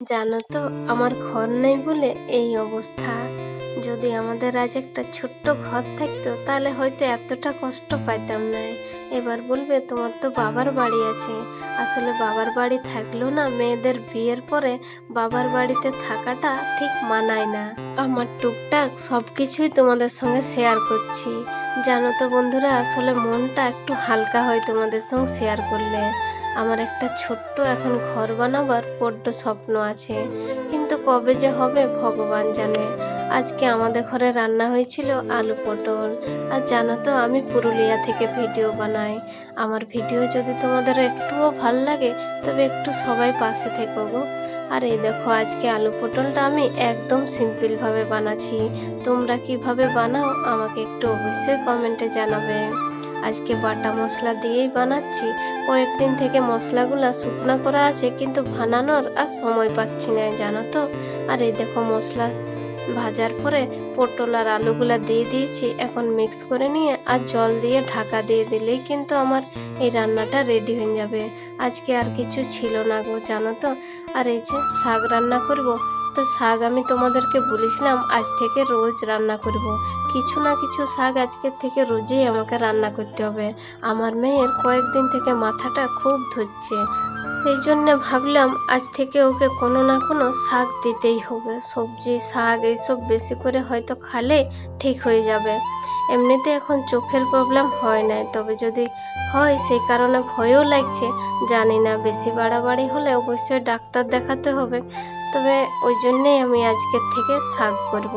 জানো তো, আমার ঘর নেই বলে এই অবস্থা। যদি আমাদের আজ একটা ছোট্ট ঘর থাকতো তাহলে হয়তো এতটা কষ্ট পাইতাম না। এবার বলবে তোমার তো বাবার বাড়ি আছে। আসলে বাবার বাড়ি থাকলেও না, মেয়েদের বিয়ের পরে বাবার বাড়িতে থাকাটা ঠিক মানায় না। আমার টুকটাক সবকিছুই তোমাদের সঙ্গে শেয়ার করছি। জানো তো বন্ধুরা, আসলে মনটা একটু হালকা হয় তোমাদের সঙ্গে শেয়ার করলে। আমার একটা ছোট্ট এখন ঘর বানাবার বড্ড স্বপ্ন আছে, কিন্তু কবে যে হবে ভগবান জানে। আজকে আমাদের ঘরে রান্না হয়েছিল আলু পটল। আর জানো তো, আমি পুরুলিয়া থেকে ভিডিও বানাই। আমার ভিডিও যদি তোমাদের একটুও ভাল লাগে তবে একটু সবাই পাশে থেকো গো। আর এই দেখো, আজকে আলু পটলটা আমি একদম সিম্পলভাবে বানাচ্ছি। তোমরা কিভাবে বানাও আমাকে একটু অবশ্যই কমেন্টে জানাবে। আজকে বাটা মশলা দিয়েই বানাচ্ছি। কয়েকদিন থেকে মশলাগুলা শুকনো করা আছে, কিন্তু বানানোর আর সময় পাচ্ছি না, জানো তো। আর এই দেখো, মশলা ভাজার পরে পটল আর আলুগুলা দিয়ে দিয়েছি। এখন মিক্স করে নিয়ে আর জল দিয়ে ঢাকা দিয়ে দিলেই কিন্তু আমার এই রান্নাটা রেডি হয়ে যাবে। আজকে আর কিছু ছিল না গো, জানো তো। আর এই যে শাক রান্না করব, তো শাক আমি তোমাদেরকে বলেছিলাম আজ থেকে রোজ রান্না করব। কিছু না কিছু শাক আজকের থেকে রোজই আমাকে রান্না করতে হবে। আমার মেয়ের কয়েকদিন থেকে মাথাটা খুব ধরছে, সেই জন্য ভাবলাম আজ থেকে ওকে কোনো না কোনো শাক দিতেই হবে। সবজি শাক এইসব বেশি করে হয়তো খালে ঠিক হয়ে যাবে। এমনিতে এখন চোখের প্রবলেম হয় না, তবে যদি হয় সেই কারণে ভয়ও লাগছে। জানি না, বেশি বাড়াবাড়ি হলে অবশ্যই ডাক্তার দেখাতে হবে। তবে ওই জন্যেই আমি আজকের থেকে শাক করব।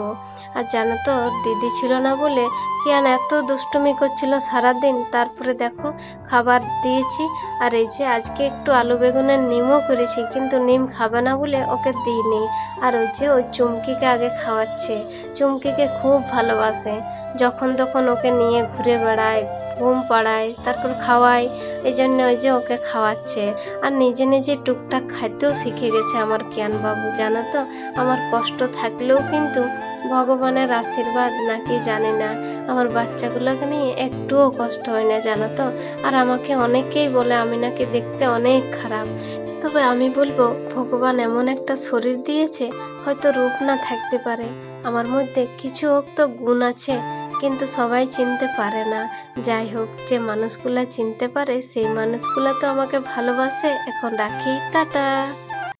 আর জানো তো, দিদি ছিল না বলে কিয়ান এত দুষ্টুমি করছিল সারাদিন। তারপরে দেখো, খাবার দিয়েছি। আর এই যে আজকে একটু আলু বেগুনের নিমও করেছি, কিন্তু নিম খাবে না বলে ওকে দিইনি। আর ওই যে ওই চুমকিকে আগে খাওয়াচ্ছে। চুমকিকে খুব ভালোবাসে, যখন তখন ওকে নিয়ে ঘুরে বেড়ায়, ঘুম পাড়ায়, তারপর খাওয়ায়। এই জন্য ওই যে ওকে খাওয়াচ্ছে। আর নিজে নিজে টুকটাক খাইতেও শিখে গেছে আমার কিয়ান বাবু, জানো তো। আমার কষ্ট থাকলেও কিন্তু ভগবানের আশীর্বাদ নাকি জানি না, আমার বাচ্চাগুলোকে নিয়ে একটুও কষ্ট হয় না, জানো তো। আর আমাকে অনেকেই বলে আমি নাকি দেখতে অনেক খারাপ। তবে আমি বলবো, ভগবান এমন একটা শরীর দিয়েছে, হয়তো রূপ না থাকতে পারে, আমার মধ্যে কিছু হোক তো গুণ আছে, কিন্তু সবাই চিনতে পারে না। যাই হোক, যে মানুষগুলা চিনতে পারে সেই মানুষগুলা তো আমাকে ভালোবাসে। এখন রাখি, টাটা।